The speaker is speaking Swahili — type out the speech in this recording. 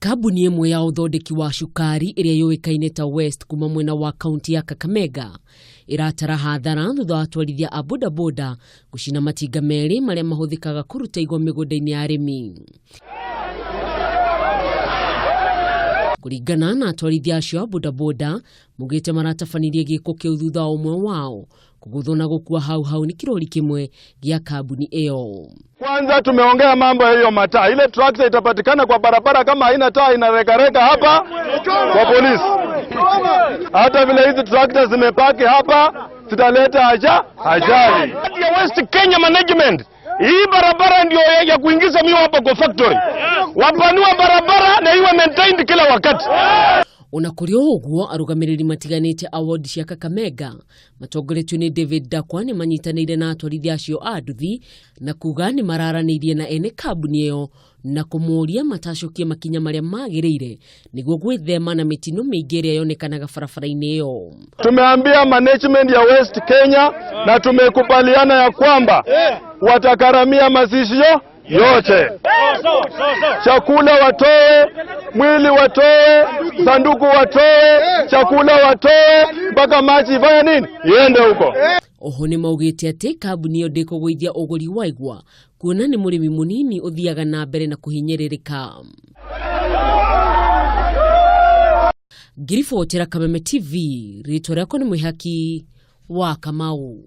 kambuni ĩmwe ya ũthondeki wa cukari ĩrĩa yũĩkaine ta West kuma mwena wa kaunti ya Kakamega iratara hathara thutha wa atwarithia a boda gucina matinga merĩ marĩa mahũthĩkaga kũruta igwa mĩgũnda-inĩ ya arĩmi. Kũringana na atwarithia acio a boda mugĩte maratabanirie gĩko kĩu thutha wa ũmwe wao kũguthwo na gũkua hau ni kirori kimwe gĩa kambuni ĩyo. Kwanza tumeongea mambo ya hiyo mataa. Ile tractor itapatikana kwa barabara kama haina taa inaregarega hapa kwa polisi. Hata vile hizi tractor zimepaki hapa zitaleta ajali. Ya West Kenya management, hii barabara ndio ya kuingiza miwa hapa kwa factory. Wapanua barabara na iwe maintained kila wakati. Ona kuri ũguo arugamiriri matiganite award cia Kakamega matongoretio ni David Dakwa ni manyitanĩire na atwarithia acio a nduthi na kuga ni mararanĩirie na ene kambuni ĩyo na kũmũria matacokie makinya marĩa magĩrĩire nĩguo gwĩthema na mĩtino mĩingĩ ĩrĩa yonekanaga barabara-inĩ ĩyo. Tumeambia management ya West Kenya na tumekubaliana ya kwamba watakaramia mazishio yote. Chakula watoe, mwili watoe, sanduku watoe, chakula watoe, mpaka maji ifanye nini? Iende huko. Oho ni maugĩte atĩ kambuni ĩyo ndĩkũgũithia ũgũri wa igwa kuona nĩ mũrĩmi mũnini ũthiaga na mbere na kũhinyĩrĩrĩka. Ngiribotera Kameme TV, rĩtwa rĩakwa nĩ Mwĩhaki wa Kamau.